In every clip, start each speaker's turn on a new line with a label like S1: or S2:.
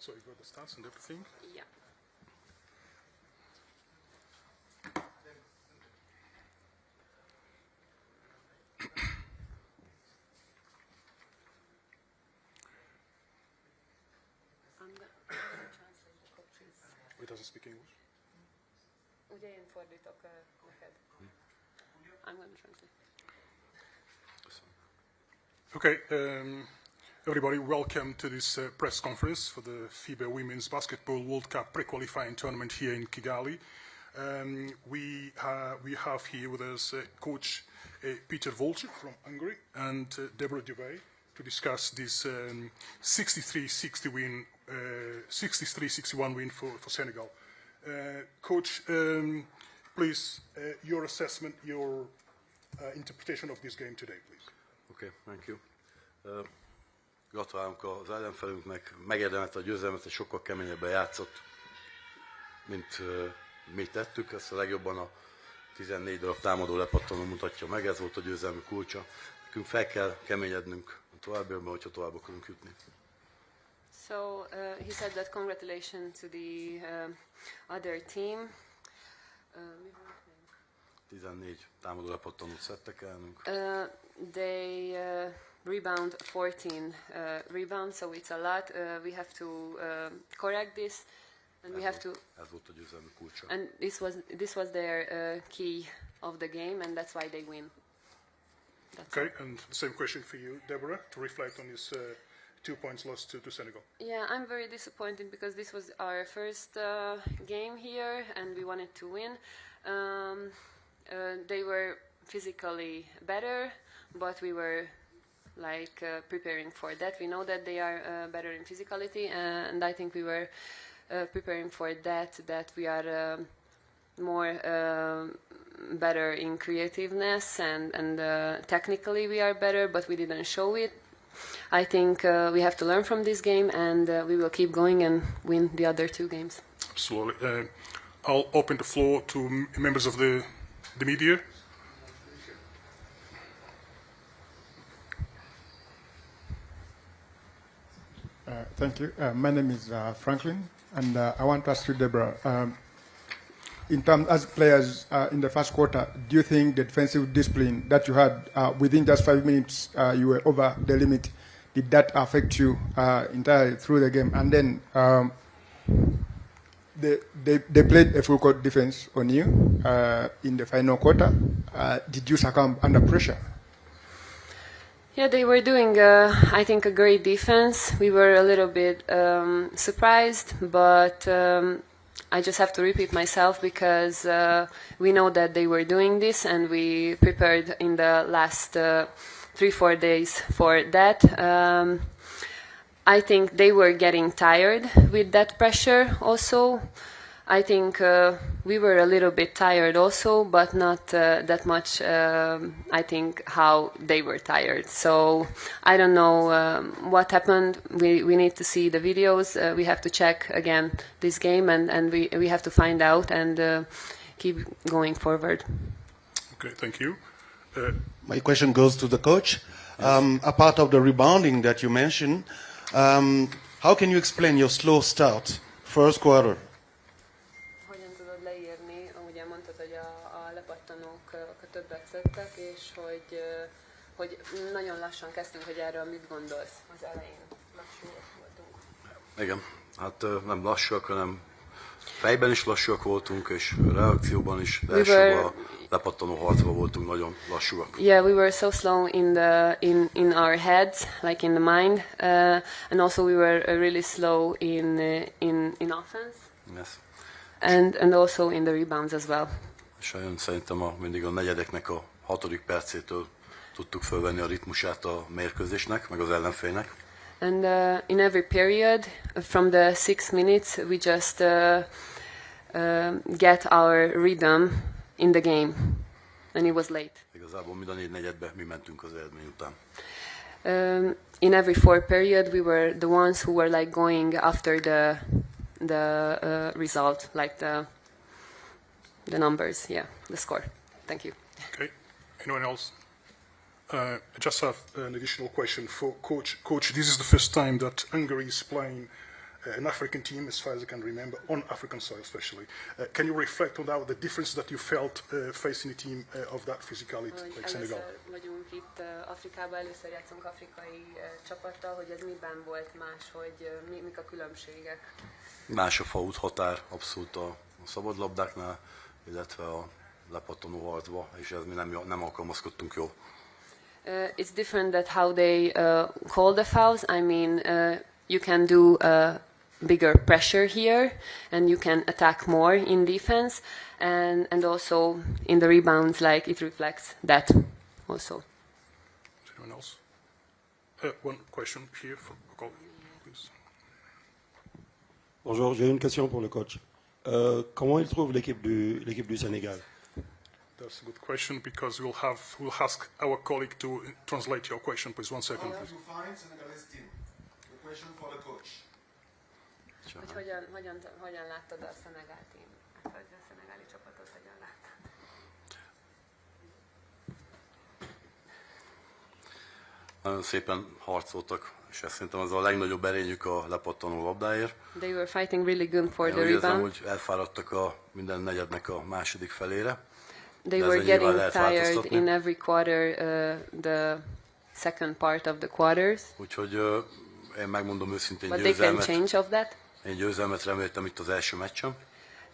S1: So you got the stats and everything?
S2: Yeah. I'm going to translate the coaches.
S1: It doesn't speak English?
S2: Ugye én fordítok neked. I'm going to translate.
S1: Okay, everybody, welcome to this press conference for the FIBA Women's Basketball World Cup pre-qualifying tournament here in Kigali. We have here with us Coach Peter Volcher from Hungary and Deborah Dubay to discuss this 63-61 win for Senegal. Coach, please, your assessment, your interpretation of this game today, please.
S3: Okay, thank you. Gratulálunk az ellenfelünknek, megérdemelte a győzelmet, és sokkal keményebben játszott, mint mi tettük. Ezt a legjobban a 14 darab támadó lepattanó mutatja meg, ez volt a győzelmi kulcsa. Nekünk fel kell keményednünk a továbbiakban, hogyha tovább akarunk jutni.
S2: So he said that congratulations to the other team.
S3: 14 támadó lepattanót szedtek elnünk.
S2: They rebound 14 rebounds, so it's a lot. We have to correct this, and we have to.
S3: Ez volt a győzelmi kulcsa.
S2: And this was their key of the game, and that's why they win.
S1: Okay, and the same question for you, Deborah, to reflect on this 2 points lost to Senegal.
S2: Yeah, I'm very disappointed because this was our first game here, and we wanted to win. They were physically better, but we were preparing for that. We know that they are better in physicality, and I think we were preparing for that we are more better in creativeness, and technically we are better, but we didn't show it. I think we have to learn from this game, and we will keep going and win the other 2 games.
S1: Absolutely. I'll open the floor to members of the media.
S4: Thank you. My name is Franklin, and I want to ask you, Deborah, in terms as players in the first quarter, do you think the defensive discipline that you had within just 5 minutes, you were over the limit? Did that affect you entirely through the game? And then they played a full court defense on you in the final quarter. Did you succumb under pressure?
S2: Yeah, they were doing, I think, a great defense. We were a little bit surprised, but I just have to repeat myself because we know that they were doing this, and we prepared in the last 3-4 days for that. I think they were getting tired with that pressure also. I think we were a little bit tired also, but not that much, I think, how they were tired. So I don't know what happened. We need to see the videos. We have to check again this game, and we have to find out and keep going forward.
S1: Okay, thank you.
S5: My question goes to the coach. A part of the rebounding that you mentioned, how can you explain your slow start, first quarter?
S2: Hogyan tudod leírni, ugye mondtad, hogy a lepattanók többet szedtek, és hogy nagyon lassan kezdtünk, hogy erről mit gondolsz? Az elején lassúak voltunk.
S3: Igen, hát nem lassúak, hanem fejben is lassúak voltunk, és reakcióban is, de elsőbb a lepattanó harcban voltunk nagyon lassúak.
S2: Yeah, we were so slow in our heads, like in the mind, and also we were really slow in offense.
S3: Yes.
S2: And also in the rebounds as well.
S3: És szerintem mindig a negyedeknek a 6. percétől tudtuk fölvenni a ritmusát a mérkőzésnek, meg az ellenfélnek.
S2: And in every period, from the 6 minutes, we just get our rhythm in the game, and it was late.
S3: Igazából mind a 4 negyedbe mi mentünk az eredmény után.
S2: In every 4 period, we were the ones who were like going after the result, like the numbers, yeah, the score. Thank you.
S1: Okay. Anyone else? I just have an additional question for Coach. Coach, this is the first time that Hungary is playing an African team, as far as I can remember, on African soil especially. Can you reflect on that, the difference that you felt facing a team of that physicality, like Senegal?
S2: Először vagyunk itt Afrikában, először játszunk afrikai csapattal, hogy ez miben volt más, hogy mik a különbségek.
S3: Más a faút határ abszolút a szabadlabdáknál, illetve a lepattanó harcba, és ez mi nem alkalmazkodtunk jól.
S2: It's different that how they call the fouls. I mean, you can do bigger pressure here, and you can attack more in defense, and also in the rebounds, like it reflects that also.
S1: Anyone else? One question here for please.
S6: Bonjour, j'ai une question pour le coach. Comment il trouve l'équipe du Sénégal?
S1: That's a good question because we'll ask our colleague to translate your question. Please, 1 second.
S5: How do you find Senegalese team? The question for the coach.
S2: Hogy hogyan láttad a Senegal team? Hát, hogy a szenegáli csapatot hogyan láttad?
S3: Nagyon szépen harcoltak, és ez szerintem az a legnagyobb erényük a lepattanó labdáért.
S2: They were fighting really good for the
S3: Úgy érzem,
S2: rebound.
S3: hogy elfáradtak a minden negyednek a második felére.
S2: They
S3: De
S2: were
S3: ezen nyilván
S2: getting
S3: lehet
S2: tired
S3: változtatni.
S2: in every quarter, the second part of the quarters.
S3: Úgyhogy én megmondom őszintén
S2: But they can
S3: győzelmet.
S2: change of that.
S3: Én győzelmet reméltem itt az első meccsen.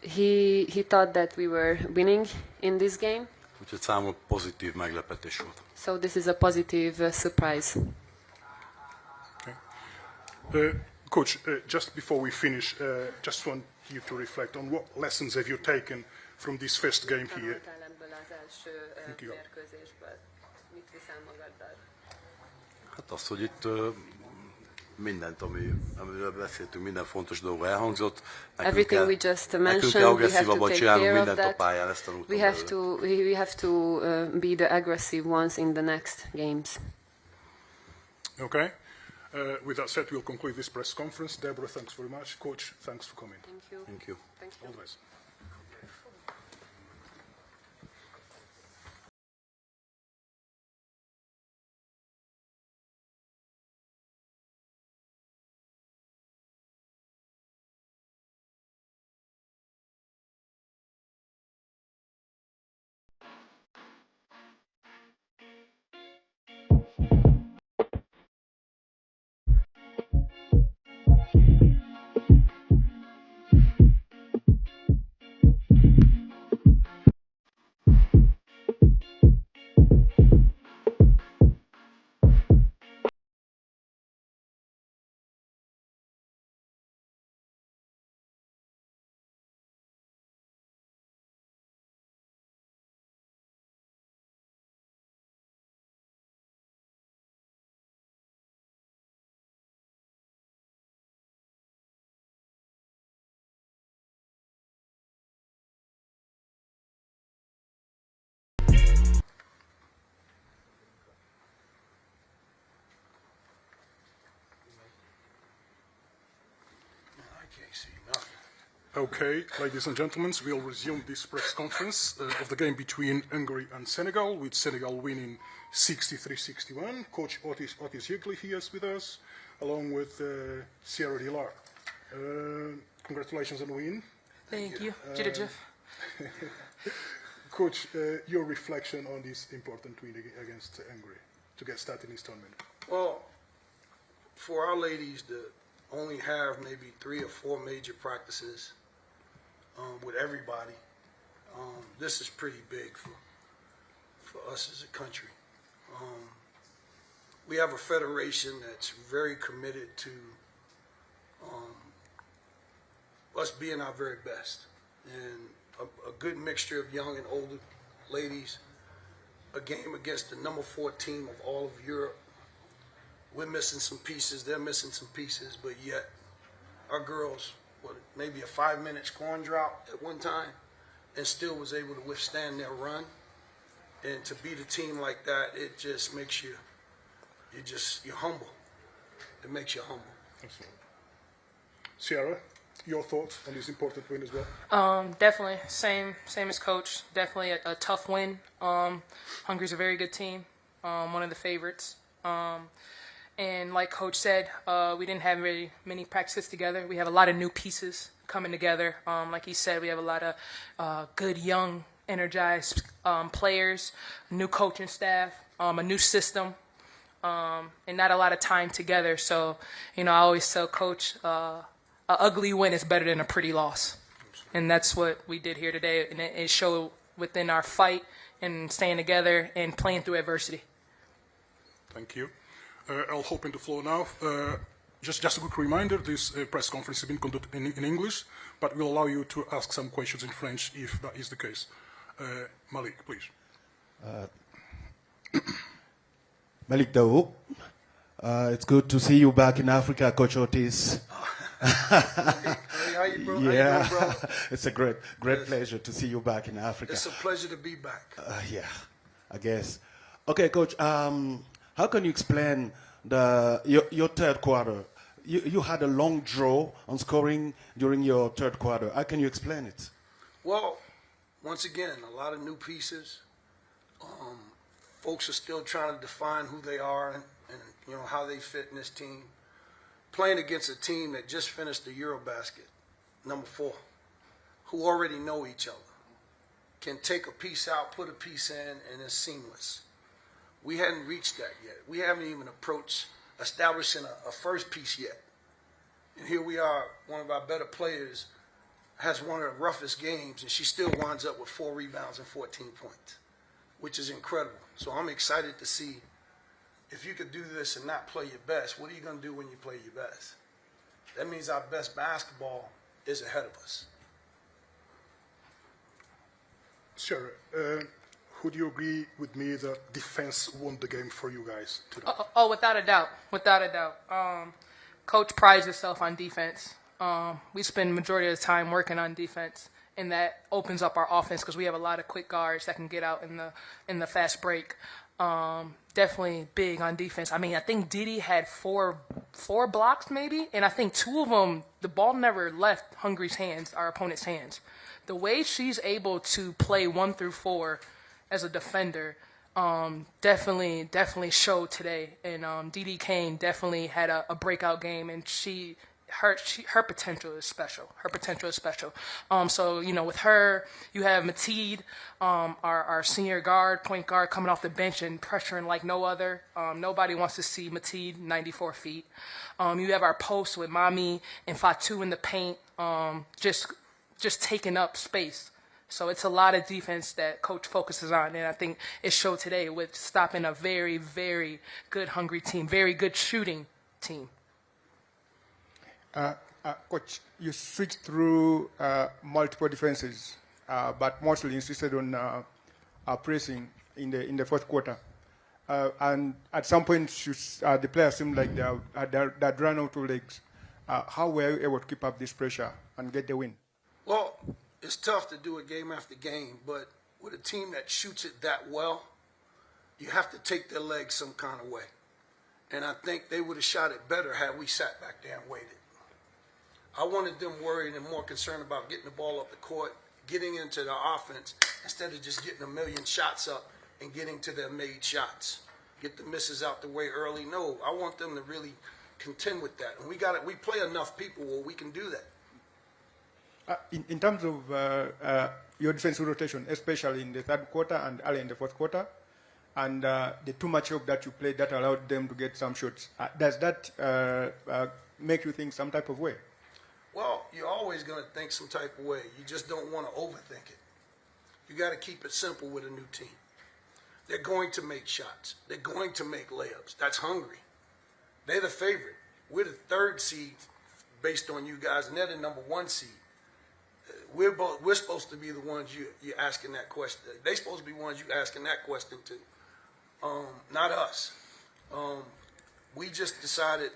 S2: He thought that we were winning in this game.
S3: Úgyhogy számomra pozitív meglepetés volt.
S2: So this is a positive surprise.
S1: Coach, just before we finish, just want you to reflect on what lessons have you taken from this first game here. Thank you.
S3: Hát az, hogy itt mindent, amiről beszéltünk, minden fontos dolog elhangzott.
S2: Everything we just mentioned, we have
S3: agresszívabban
S2: to take
S3: csinálnunk
S2: care of
S3: mindent a
S2: that.
S3: pályán, ezt tanultam
S2: We have to be the aggressive ones in the next games.
S1: Okay. With that said, we'll conclude this press conference. Deborah, thanks very much. Coach, thanks for coming.
S2: Thank you.
S3: Thank you.
S2: Thank you.
S1: All the best. Okay, ladies and gentlemen, we'll resume this press conference of the game between Hungary and Senegal, with Senegal winning 63-61. Coach Otis Hughley here is with us, along with Sierra Dilar. Congratulations on the win.
S7: Thank you. Jeff.
S1: Coach, your reflection on this important win against Hungary to get started in this tournament.
S8: Well, for our ladies to only have maybe 3 or 4 major practices with everybody, this is pretty big for us as a country. We have a federation that's very committed to us being our very best, and a good mixture of young and older ladies. A game against the number 4 team of all of Europe. We're missing some pieces, they're missing some pieces, but yet our girls, maybe a 5-minute scoring drought at one time, and still was able to withstand their run. And to beat a team like that, it just makes you're humble. It makes you humble.
S1: Excellent. Sierra, your thoughts on this important win as well?
S7: Definitely same as Coach. Definitely a tough win. Hungary's a very good team, one of the favorites. And like Coach said, we didn't have very many practices together. We have a lot of new pieces coming together. Like he said, we have a lot of good, young, energized players, a new coaching staff, a new system, and not a lot of time together. So, I always tell Coach, an ugly win is better than a pretty loss. And that's what we did here today. And it showed within our fight and staying together and playing through adversity.
S1: Thank you. I'll open the floor now. Just a quick reminder, this press conference has been conducted in English, but we'll allow you to ask some questions in French if that is the case. Malik, please.
S5: Malik Daoud, it's good to see you back in Africa, Coach Otis.
S8: Hey, how you, bro?
S5: Yeah,
S8: How you doing, bro?
S5: it's a great pleasure to see you back in Africa.
S8: It's a pleasure to be back.
S5: Yeah, I guess. Okay, Coach, how can you explain your third quarter? You had a long draw on scoring during your third quarter. How can you explain it?
S8: Well, once again, a lot of new pieces. Folks are still trying to define who they are and how they fit in this team. Playing against a team that just finished the Eurobasket, number 4, who already know each other, can take a piece out, put a piece in, and it's seamless. We hadn't reached that yet. We haven't even approached establishing a first piece yet. And here we are, one of our better players has one of the roughest games, and she still winds up with 4 rebounds and 14 points, which is incredible. So I'm excited to see if you could do this and not play your best, what are you going to do when you play your best? That means our best basketball is ahead of us.
S1: Sure. Would you agree with me that defense won the game for you guys today?
S7: Oh, without a doubt. Without a doubt. Coach prides himself on defense. We spend majority of the time working on defense, and that opens up our offense because we have a lot of quick guards that can get out in the fast break. Definitely big on defense. I mean, I think Didi had four blocks maybe, and I think 2 of them, the ball never left Hungary's hands, our opponent's hands. The way she's able to play 1 through 4 as a defender definitely showed today. And Didi Kane definitely had a breakout game, and her potential is special. So, with her, you have Mateed, our senior guard, point guard, coming off the bench and pressuring like no other. Nobody wants to see Mateed 94 feet. You have our post with Mami and Fatu in the paint, just taking up space. So it's a lot of defense that Coach focuses on, and I think it showed today with stopping a very, very good Hungary team, very good shooting team.
S4: Coach, you switched through multiple defenses, but mostly insisted on pressing in the fourth quarter. And at some point, the players seemed like they'd run out of legs. How were you able to keep up this pressure and get the win?
S8: Well, it's tough to do it game after game, but with a team that shoots it that well, you have to take their legs some kind of way. And I think they would have shot it better had we sat back there and waited. I wanted them worried and more concerned about getting the ball up the court, getting into the offense, instead of just getting a million shots up and getting to their made shots. Get the misses out the way early. No, I want them to really contend with that. And we play enough people where we can do that.
S4: In terms of your defensive rotation, especially in the third quarter and early in the fourth quarter, and the too much help that you played that allowed them to get some shots, does that make you think some type of way?
S8: Well, you're always going to think some type of way. You just don't want to overthink it. You got to keep it simple with a new team. They're going to make shots. They're going to make layups. That's Hungary. They're the favorite. We're the 3rd seed based on you guys, and they're the number 1 seed. We're supposed to be the ones you're asking that question. They're supposed to be the ones you're asking that question to, not us. We just decided,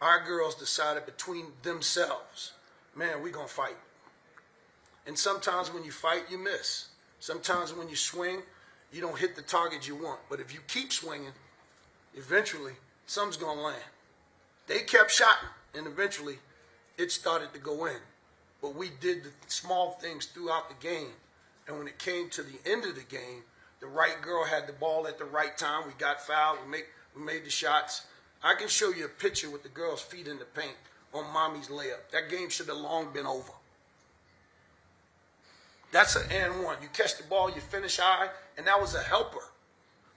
S8: our girls decided between themselves, man, we're going to fight. And sometimes when you fight, you miss. Sometimes when you swing, you don't hit the target you want. But if you keep swinging, eventually, something's going to land. They kept shotting, and eventually, it started to go in. But we did the small things throughout the game. And when it came to the end of the game, the right girl had the ball at the right time. We got fouled. We made the shots. I can show you a picture with the girl's feet in the paint on mommy's layup. That game should have long been over. That's an and one. You catch the ball, you finish high, and that was a helper.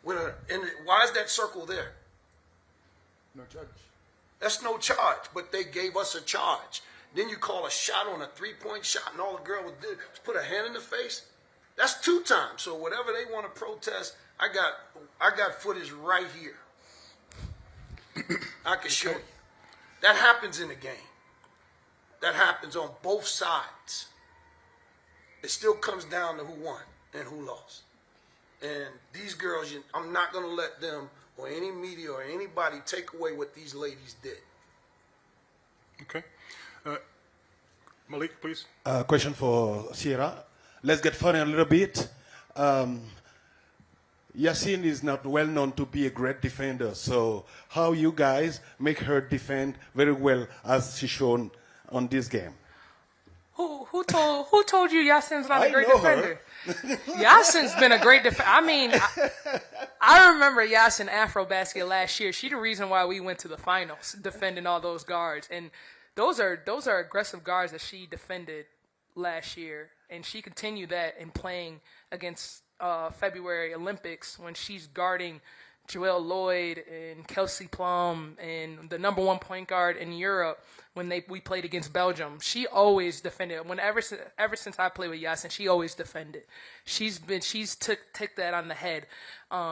S8: Why is that circle there?
S4: No charge.
S8: That's no charge, but they gave us a charge. Then you call a shot on a three-point shot, and all the girl would do was put her hand in the face. That's 2 times. So whatever they want to protest, I got footage right here. I can show you. That happens in the game. That happens on both sides. It still comes down to who won and who lost. And these girls, I'm not going to let them or any media or anybody take away what these ladies did.
S1: Okay. Malik, please.
S5: Question for Sierra. Let's get funny a little bit. Yassine is not well known to be a great defender. So how you guys make her defend very well as she shown on this game?
S7: Who told you Yassine's not a
S5: I
S7: great
S5: know
S7: defender? Yassine's been a great defender. I mean, I remember Yassine Afrobasket last year. She the reason why we went to the finals, defending all those guards. And those are aggressive guards that she defended last year. And she continued that in playing against February Olympics when she's guarding Joelle Lloyd and Kelsey Plum and the number 1 point guard in Europe when we played against Belgium. She always defended. Ever since I played with Yassine, she always defended. She's took that on the head.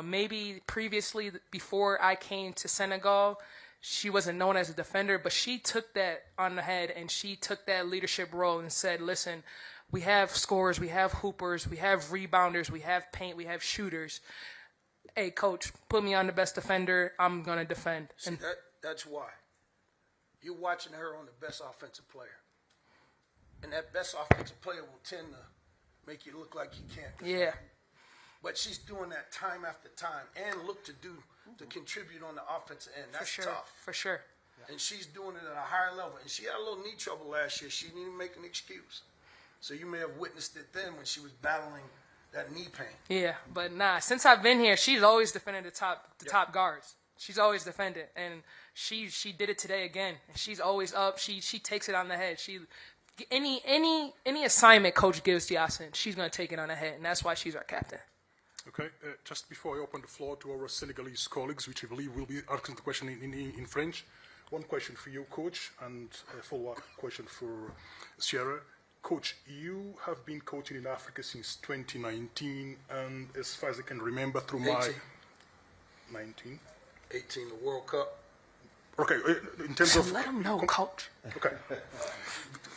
S7: Maybe previously before I came to Senegal, she wasn't known as a defender, but she took that on the head and she took that leadership role and said, listen, we have scorers, we have hoopers, we have rebounders, we have paint, we have shooters. Hey, coach, put me on the best defender. I'm going to defend.
S8: See, that's why. You're watching her on the best offensive player. And that best offensive player will tend to make you look like you can't defend.
S7: Yeah.
S8: But she's doing that time after time and look to contribute on the offensive end. That's tough.
S7: For sure.
S8: And she's doing it at a higher level. And she had a little knee trouble last year. She didn't even make an excuse. So you may have witnessed it then when she was battling that knee pain.
S7: Yeah, but since I've been here, she's always defended the top guards. She's always defended, and she did it today again. She's always up. She takes it on the head. Any assignment coach gives to Yassine, she's gonna take it on the head, and that's why she's our captain.
S1: Okay, just before I open the floor to our Senegalese colleagues, which I believe will be asking the question in French, one question for you, coach, and a follow-up question for Sierra. Coach, you have been coaching in Africa since 2019, and as far as I can remember, through 19,
S8: the World Cup.
S1: Okay, in terms of
S7: let them know, coach.
S1: Okay.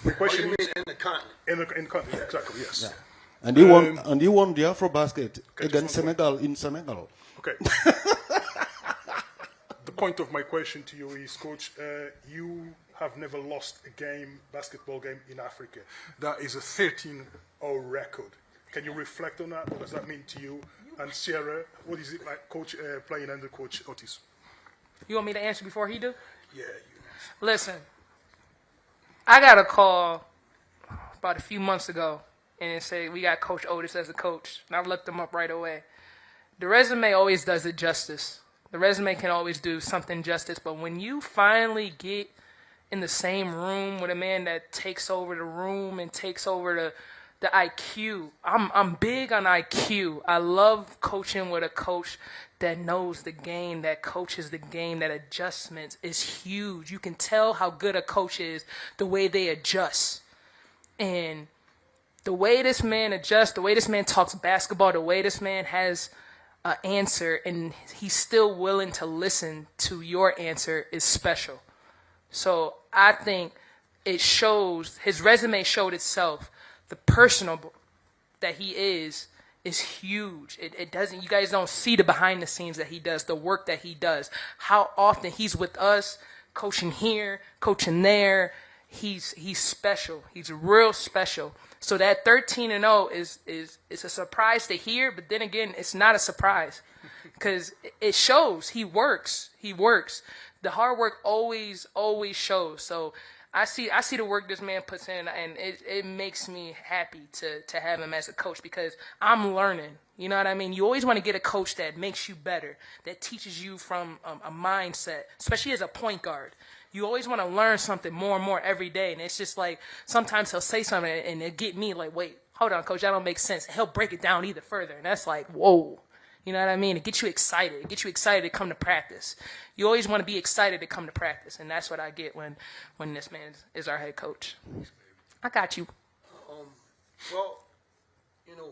S1: My question
S8: you mean
S1: is
S8: in the continent?
S1: in the continent, exactly, yes.
S5: Yeah. And you won the Afrobasket against Senegal in Senegal.
S1: Okay. The point of my question to you is, coach, you have never lost a basketball game in Africa. That is a 13-0 record. Can you reflect on that? What does that mean to you? And Sierra, what is it like, coach, playing under Coach Otis?
S7: You want me to answer before he do?
S8: Yeah.
S7: Listen, I got a call about a few months ago, and it said we got Coach Otis as a coach. And I looked him up right away. The resume always does it justice. The resume can always do something justice, but when you finally get in the same room with a man that takes over the room and takes over the IQ. I'm big on IQ. I love coaching with a coach that knows the game, that coaches the game, that adjustments is huge. You can tell how good a coach is the way they adjust. And the way this man adjusts, the way this man talks basketball, the way this man has an answer and he's still willing to listen to your answer is special. So I think it shows, his resume showed itself. The personable that he is huge. It doesn't, you guys don't see the behind the scenes that he does, the work that he does, how often he's with us, coaching here, coaching there. He's special. He's real special. So that 13-0 is a surprise to hear, but then again, it's not a surprise because it shows he works. The hard work always shows. So I see the work this man puts in, and it makes me happy to have him as a coach because I'm learning. You know what I mean? You always want to get a coach that makes you better, that teaches you from a mindset, especially as a point guard. You always want to learn something more and more every day, and it's just like sometimes he'll say something and it'll get me like, wait, hold on, coach, that don't make sense. And he'll break it down even further, and that's like, whoa. You know what I mean? It gets you excited. It gets you excited to come to practice. You always want to be excited to come to practice, and that's what I get when this man is our head coach. I got you.
S8: Well, you know,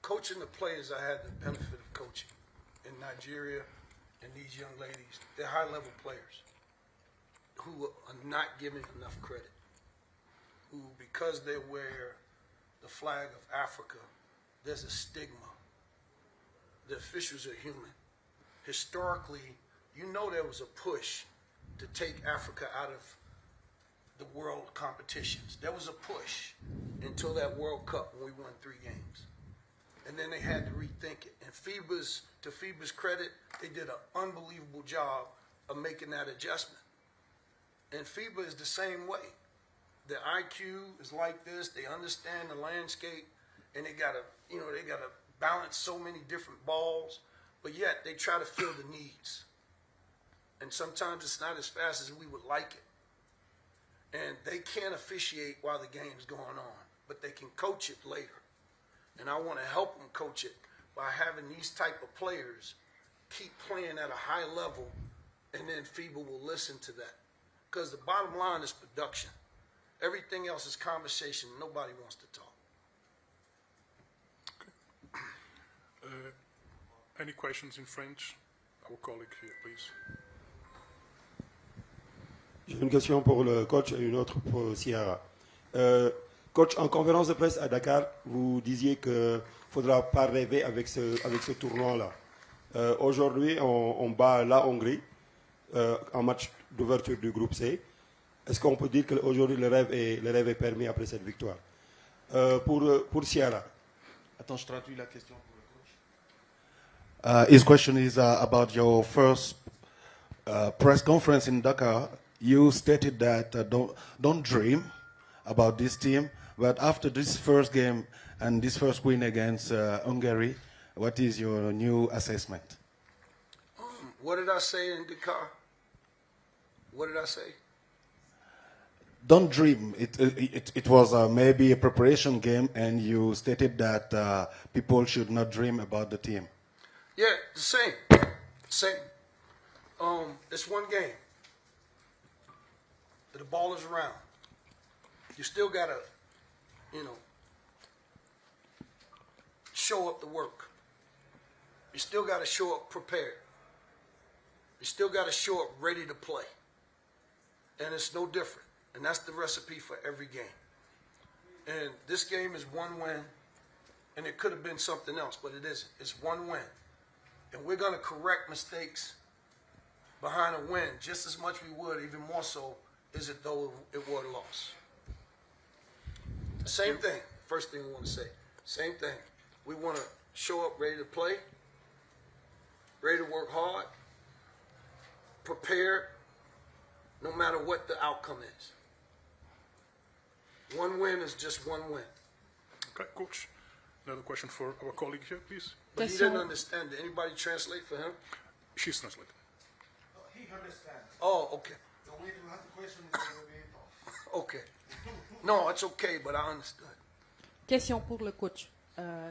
S8: coaching the players, I had the benefit of coaching in Nigeria, and these young ladies, they're high-level players who are not given enough credit, who, because they wear the flag of Africa, there's a stigma. The officials are human. Historically, you know there was a push to take Africa out of the world competitions. There was a push until that World Cup when we won 3 games. And then they had to rethink it. And to FIBA's credit, they did an unbelievable job of making that adjustment. And FIBA is the same way. The IQ is like this. They understand the landscape, and they gotta balance so many different balls, but yet they try to fill the needs. And sometimes it's not as fast as we would like it. And they can't officiate while the game's going on, but they can coach it later. And I want to help them coach it by having these type of players keep playing at a high level, and then FIBA will listen to that. Because the bottom line is production. Everything else is conversation. Nobody wants to talk.
S1: Any questions in French? Our colleague here, please.
S6: J'ai une question pour le coach et une autre pour Sierra. Coach, en conférence de presse à Dakar, vous disiez qu'il ne faudra pas rêver avec ce tournoi-là. Aujourd'hui, on bat la Hongrie en match d'ouverture du groupe C. Est-ce qu'on peut dire qu'aujourd'hui le rêve est permis après cette victoire? Pour Sierra.
S5: Attends, je traduis la question pour le coach. His question is about your first press conference in Dakar. You stated that don't dream about this team, but after this first game and this first win against Hungary, what is your new assessment?
S8: What did I say in Dakar? What did I say?
S5: Don't dream. It was maybe a preparation game, and you stated that people should not dream about the team.
S8: Yeah, the same. It's one game. The ball is around. You still gotta, show up to work. You still gotta show up prepared. You still gotta show up ready to play. And it's no different. And that's the recipe for every game. And this game is one win, and it could have been something else, but it isn't. It's one win. And we're going to correct mistakes behind a win just as much we would, even more so, is it though it were a loss. Same thing. First thing we want to say. Same thing. We want to show up ready to play, ready to work hard, prepared, no matter what the outcome is. One win is just one win.
S1: Okay, coach. Another question for our colleague here, please.
S8: But he didn't understand. Did anybody translate for him?
S1: She's translating.
S5: He understands.
S8: Oh, okay.
S5: The way to ask the question is a little bit off.
S8: Okay. No, it's okay, but I understood.
S9: Question pour le coach.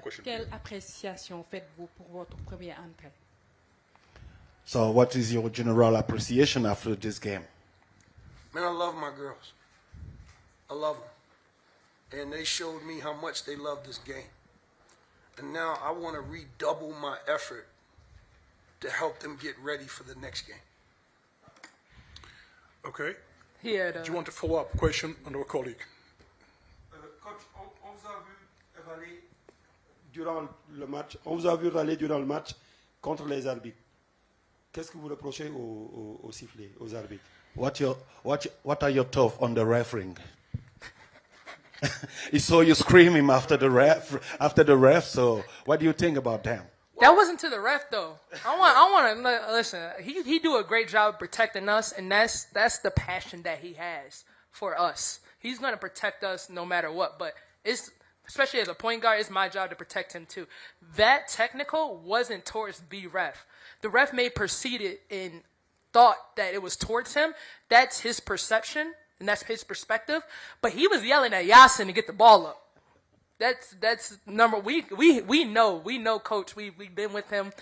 S1: Question.
S9: Quelle appréciation faites-vous pour votre premier entrée?
S5: So, what is your general appreciation after this game?
S8: Man, I love my girls. I love them. And they showed me how much they love this game. And now I want to redouble my effort to help them get ready for the next game.
S1: Okay.
S7: Yeah.
S1: Do you want a follow-up question on our colleague?
S6: Coach, on vous a vu râler durant le match. On vous a vu râler durant le match contre les arbitres. Qu'est-ce que vous reprochez aux sifflets, aux arbitres?
S5: What are your thoughts on the refereeing? He saw you scream him after the ref. So, what do you think about them?
S7: That wasn't to the ref though. I want to listen. He do a great job of protecting us, and that's the passion that he has for us. He's going to protect us no matter what. But it's, especially as a point guard, it's my job to protect him too. That technical wasn't towards the ref. The ref may perceive it and thought that it was towards him. That's his perception and that's his perspective. But he was yelling at Yasin to get the ball up. That's number. We know Coach. We've been with him.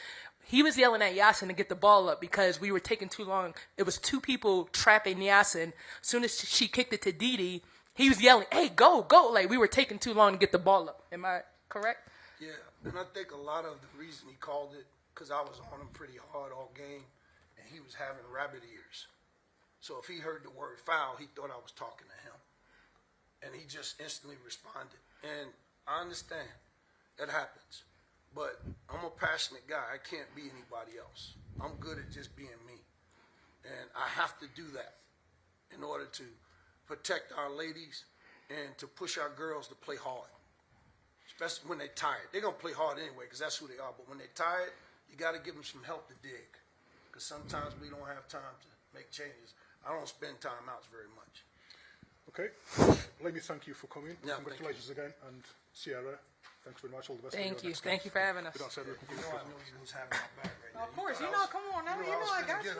S7: He was yelling at Yasin to get the ball up because we were taking too long. It was two people trapping Yasin. As soon as she kicked it to Didi, he was yelling, "Hey, go, go!" Like we were taking too long to get the ball up. Am I correct?
S8: Yeah, and I think a lot of the reason he called it because I was on him pretty hard all game, and he was having rabbit ears. So if he heard the word foul, he thought I was talking to him, and he just instantly responded. And I understand that happens, but I'm a passionate guy. I can't be anybody else. I'm good at just being me, and I have to do that in order to protect our ladies and to push our girls to play hard, especially when they're tired. They're going to play hard anyway because that's who they are, but when they're tired, you got to give them some help to dig because sometimes we don't have time to make changes. I don't spend timeouts very much.
S1: Okay, let me thank you for coming.
S8: Yeah,
S1: congratulations again, and Sierra, thanks very much. All the best.
S7: Thank you. Thank you for having us.
S8: You know I know you was having my back right now.
S9: Of course, you know, come on now, you know I got you.